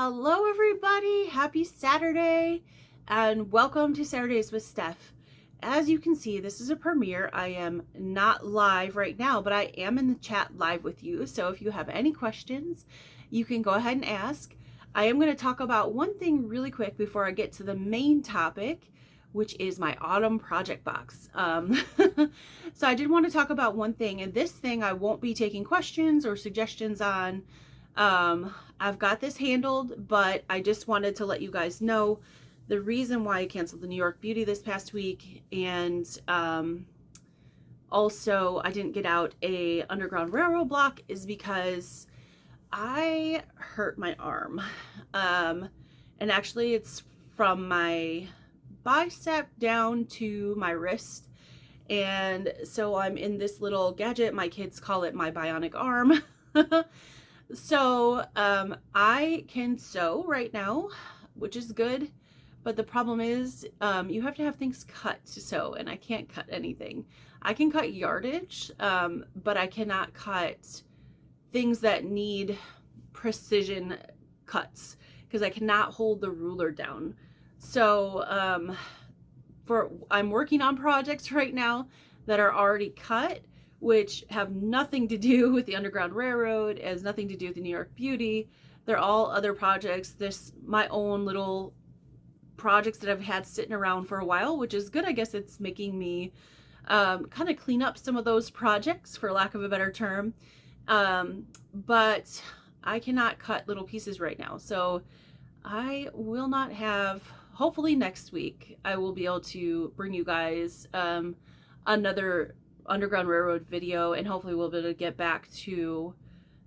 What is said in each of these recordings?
Hello, everybody. Happy Saturday and welcome to Saturdays with Steph. As you can see, this is a premiere. I am not live right now, but I am in the chat live with you. So if you have any questions, you can go ahead and ask. I am going to talk about one thing really quick before I get to the main topic, which is my autumn project box. So I did want to talk about one thing, and this thing I won't be taking questions or suggestions on. I've got this handled, but I just wanted to let you guys know the reason why I canceled the New York Beauty this past week, and also I didn't get out a Underground Railroad block is because I hurt my arm. And actually it's from my bicep down to my wrist. And so I'm in this little gadget. My kids call it my bionic arm. So I can sew right now, which is good. But the problem is you have to have things cut to sew, and I can't cut anything. I can cut yardage, but I cannot cut things that need precision cuts because I cannot hold the ruler down. So I'm working on projects right now that are already cut, which have nothing to do with the Underground Railroad, has nothing to do with the New York Beauty. They're all other projects. This my own little projects that I've had sitting around for a while, which is good. I guess it's making me kind of clean up some of those projects, for lack of a better term. But I cannot cut little pieces right now. So I will not have, hopefully next week, I will be able to bring you guys another Underground Railroad video, and hopefully we'll be able to get back to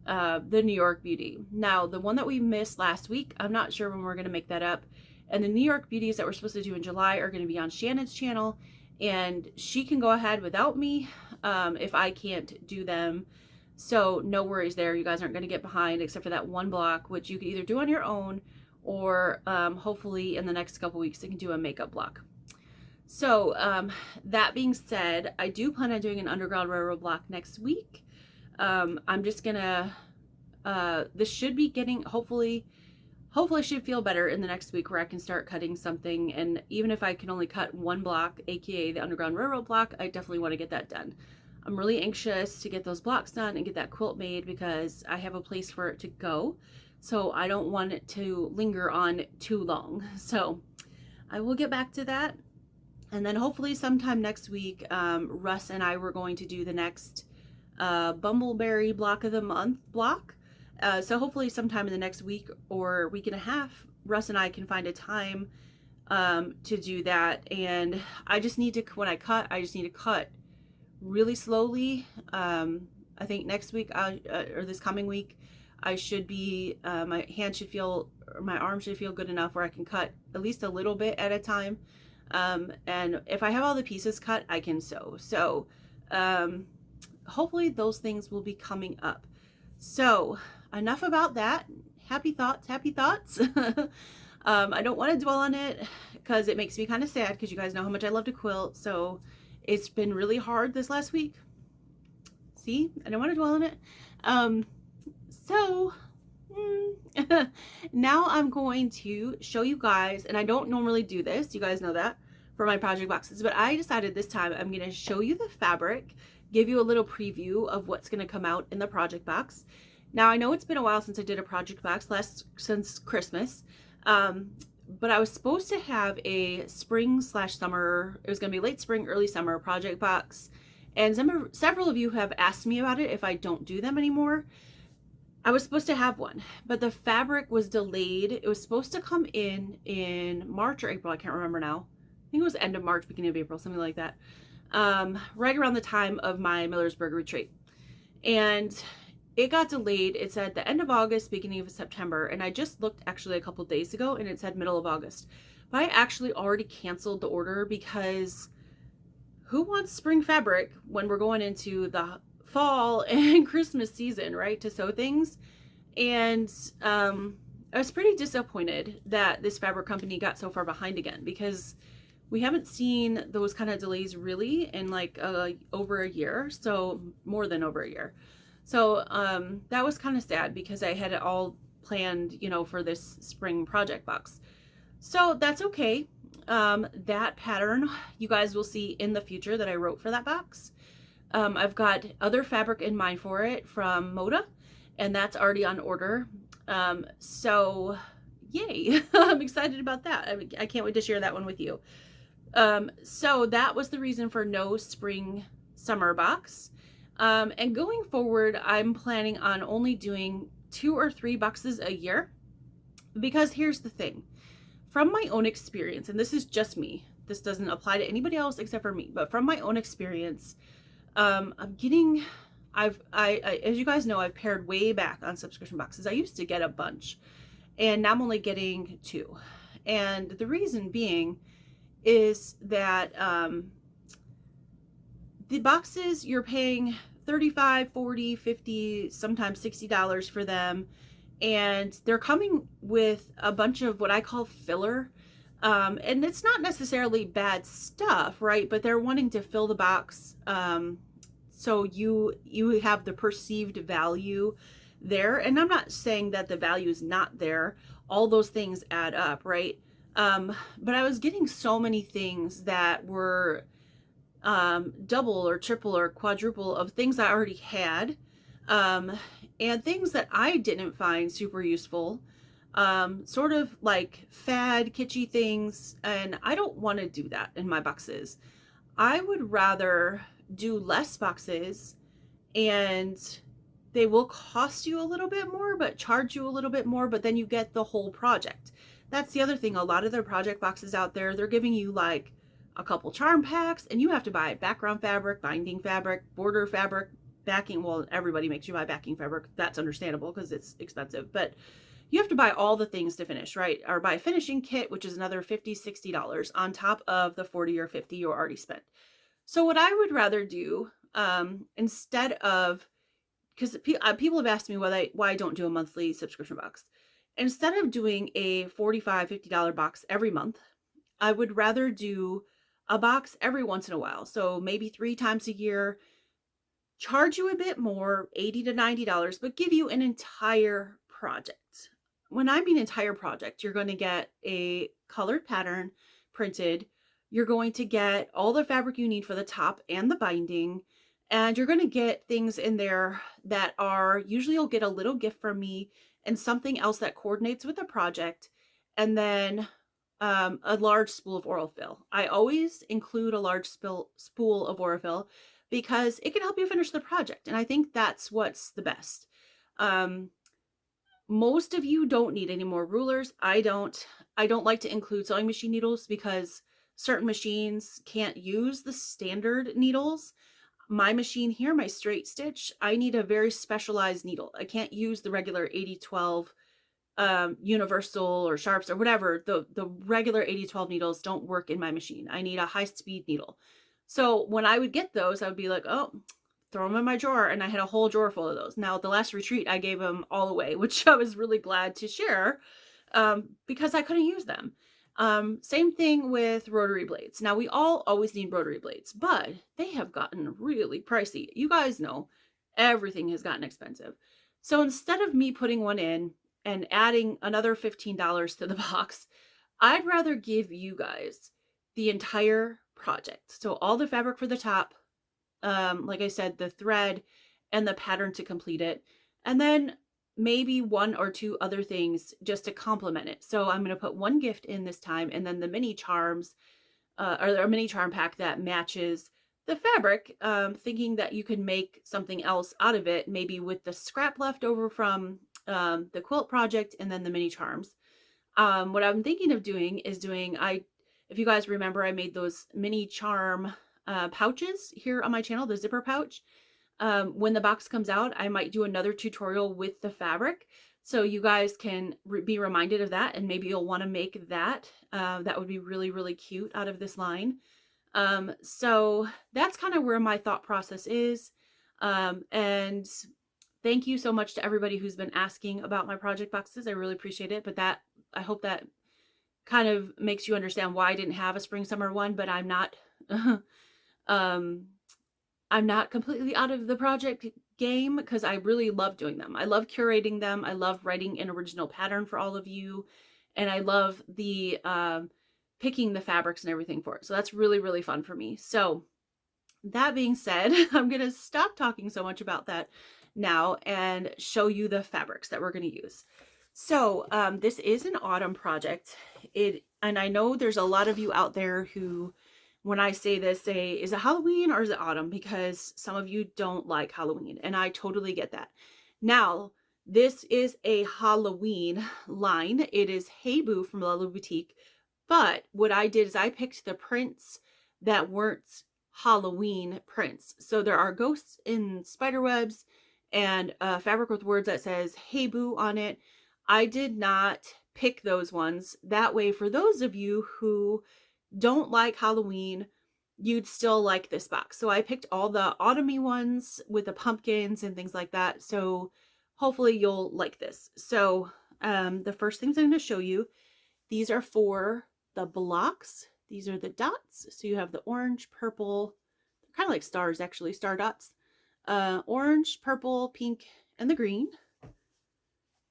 the New York Beauty. Now, the one that we missed last week, I'm not sure when we're going to make that up. And the New York Beauties that we're supposed to do in July are going to be on Shannon's channel, and she can go ahead without me if I can't do them. So no worries there. You guys aren't going to get behind except for that one block, which you can either do on your own or hopefully in the next couple weeks you can do a makeup block. So that being said, I do plan on doing an Underground Railroad block next week. I'm just gonna, this should be getting, hopefully should feel better in the next week where I can start cutting something. And even if I can only cut one block, aka the Underground Railroad block, I definitely want to get that done. I'm really anxious to get those blocks done and get that quilt made because I have a place for it to go. So I don't want it to linger on too long. So I will get back to that. And then hopefully sometime next week, Russ and I were going to do the next Bumbleberry Block of the Month block. So hopefully sometime in the next week or week and a half, Russ and I can find a time to do that. And I just need to, when I cut, I just need to cut really slowly. I think next week or this coming week, I should be, my hand should feel, or my arm should feel good enough where I can cut at least a little bit at a time. And if I have all the pieces cut, I can sew. So hopefully those things will be coming up. So enough about that. Happy thoughts, happy thoughts. I don't want to dwell on it because it makes me kind of sad because you guys know how much I love to quilt. So it's been really hard this last week. See, I don't want to dwell on it. Now I'm going to show you guys, and I don't normally do this, you guys know that, for my project boxes, but I decided this time I'm going to show you the fabric, give you a little preview of what's going to come out in the project box. Now I know it's been a while since I did a project box, since Christmas, but I was supposed to have a spring/summer, it was going to be late spring, early summer project box, and several of you have asked me about it if I don't do them anymore. I was supposed to have one, but the fabric was delayed. It was supposed to come in March or April. I can't remember now. I think it was end of March, beginning of April, something like that. Right around the time of my Millersburg retreat. And it got delayed. It said the end of August, beginning of September. And I just looked actually a couple days ago and it said middle of August. But I actually already canceled the order because who wants spring fabric when we're going into the fall and Christmas season, right, to sew things? And I was pretty disappointed that this fabric company got so far behind again, because we haven't seen those kind of delays really in like over a year, so more than over a year. So that was kind of sad because I had it all planned, for this spring project box. So that's okay. That pattern you guys will see in the future that I wrote for that box. I've got other fabric in mind for it from Moda, and that's already on order. So yay, I'm excited about that. I can't wait to share that one with you. So that was the reason for no spring summer box. And going forward, I'm planning on only doing 2 or 3 boxes a year, because here's the thing. From my own experience, and this is just me, this doesn't apply to anybody else except for me, but from my own experience, I'm getting, as you guys know, I've pared way back on subscription boxes. I used to get a bunch, and now I'm only getting 2. And the reason being is that the boxes, you're paying $35, $40, $50, sometimes $60 for them. And they're coming with a bunch of what I call filler. And it's not necessarily bad stuff, right? But they're wanting to fill the box, so you have the perceived value there. And I'm not saying that the value is not there. All those things add up, right? But I was getting so many things that were double or triple or quadruple of things I already had, and things that I didn't find super useful, sort of like fad kitschy things, and I don't want to do that in my boxes. I would rather do less boxes, and they will cost you a little bit more but charge you a little bit more, but then you get the whole project. That's the other thing. A lot of their project boxes out there, they're giving you like a couple charm packs, and you have to buy background fabric, binding fabric, border fabric, backing. Well, everybody makes you buy backing fabric. That's understandable because it's expensive, but you have to buy all the things to finish, right? Or buy a finishing kit, which is another $50, $60 on top of the 40 or 50 you already spent. So what I would rather do, instead of, because people have asked me why I don't do a monthly subscription box. Instead of doing a $45, $50 box every month, I would rather do a box every once in a while. So maybe 3 times a year, charge you a bit more, $80 to $90, but give you an entire project. When I mean entire project, you're going to get a colored pattern printed. You're going to get all the fabric you need for the top and the binding. And you're going to get things in there that are, usually you'll get a little gift from me and something else that coordinates with the project. And then a large spool of Aurifil. I always include a large spool of Aurifil because it can help you finish the project. And I think that's what's the best. Most of you don't need any more rulers. I don't like to include sewing machine needles because certain machines can't use the standard needles. My machine here, my straight stitch, I need a very specialized needle. I can't use the regular 8012 universal or sharps or whatever. The regular 8012 needles don't work in my machine. I need a high speed needle. So when I would get those, I would be like, oh, throw them in my drawer. And I had a whole drawer full of those. Now, at the last retreat, I gave them all away, which I was really glad to share, because I couldn't use them. Same thing with rotary blades. Now, we all always need rotary blades, but they have gotten really pricey. You guys know everything has gotten expensive. So instead of me putting one in and adding another $15 to the box, I'd rather give you guys the entire project. So all the fabric for the top, like I said, the thread and the pattern to complete it, and then maybe 1 or 2 other things just to complement it. So I'm going to put 1 gift in this time, and then the mini charms, or a mini charm pack that matches the fabric, thinking that you can make something else out of it, maybe with the scrap left over from the quilt project and then the mini charms. What I'm thinking of doing is if you guys remember, I made those mini charm pouches here on my channel, the zipper pouch. When the box comes out, I might do another tutorial with the fabric, so you guys can be reminded of that, and maybe you'll want to make that. That would be really, really cute out of this line. So that's kind of where my thought process is. And thank you so much to everybody who's been asking about my project boxes. I really appreciate it, but I hope that kind of makes you understand why I didn't have a spring summer one, but I'm not I'm not completely out of the project game because I really love doing them. I love curating them. I love writing an original pattern for all of you. And I love the picking the fabrics and everything for it. So that's really, really fun for me. So that being said, I'm going to stop talking so much about that now and show you the fabrics that we're going to use. So this is an autumn project. And I know there's a lot of you out there who, when I say this, say, is it Halloween or is it autumn? Because some of you don't like Halloween, and I totally get that. Now, this is a Halloween line. It is Hey Boo from Lulu Boutique. But what I did is I picked the prints that weren't Halloween prints. So there are ghosts in spider webs and fabric with words that says Hey Boo on it. I did not pick those ones. That way, for those of you who don't like Halloween, you'd still like this box. So I picked all the autumny ones with the pumpkins and things like that. So hopefully you'll like this. So the first things I'm going to show you, these are for the blocks. These are the dots. So you have the orange, purple, kind of like stars actually, star dots. Orange, purple, pink, and the green.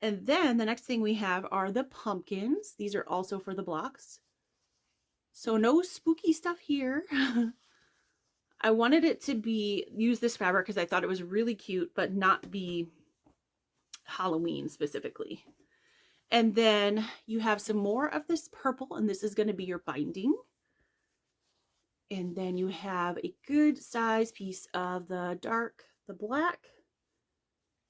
And then the next thing we have are the pumpkins. These are also for the blocks. So no spooky stuff here. I wanted it to use this fabric because I thought it was really cute, but not be Halloween specifically. And then you have some more of this purple, and this is going to be your binding. And then you have a good size piece of the dark, the black.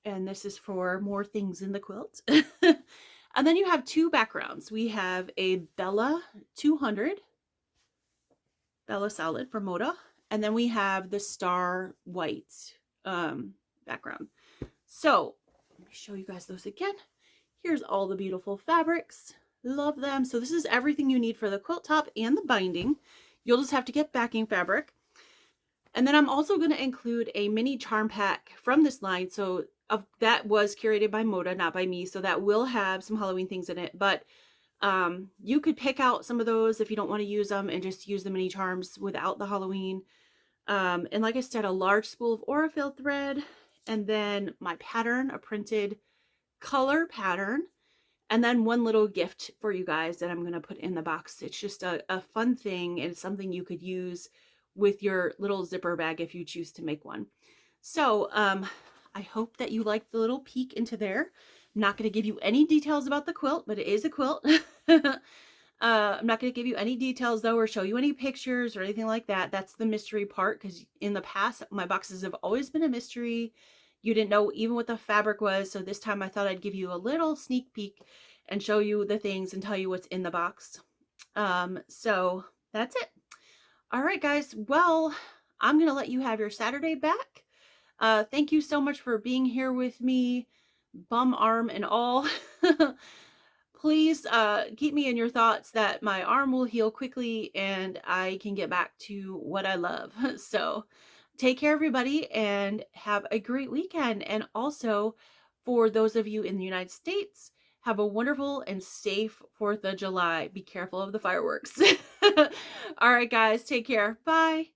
And this is for more things in the quilt. And then you have two backgrounds. We have a Bella 200, Bella Solid from Moda. And then we have the Star White background. So let me show you guys those again. Here's all the beautiful fabrics. Love them. So this is everything you need for the quilt top and the binding. You'll just have to get backing fabric. And then I'm also going to include a mini charm pack from this line. So that was curated by Moda, not by me. So that will have some Halloween things in it. But you could pick out some of those if you don't want to use them and just use the mini charms without the Halloween. And like I said, a large spool of Aurifil thread. And then my pattern, a printed color pattern. And then one little gift for you guys that I'm going to put in the box. It's just a fun thing, and it's something you could use with your little zipper bag if you choose to make one. So I hope that you like the little peek into there. I'm not going to give you any details about the quilt, but it is a quilt. I'm not going to give you any details though, or show you any pictures or anything like that. That's the mystery part, because in the past my boxes have always been a mystery. You didn't know even what the fabric was. So this time I thought I'd give you a little sneak peek and show you the things and tell you what's in the box. So that's it. All right, guys. Well, I'm going to let you have your Saturday back. Thank you so much for being here with me, bum arm and all. Please keep me in your thoughts that my arm will heal quickly and I can get back to what I love. So take care, everybody, and have a great weekend. And also, for those of you in the United States, have a wonderful and safe 4th of July. Be careful of the fireworks. All right, guys, take care. Bye.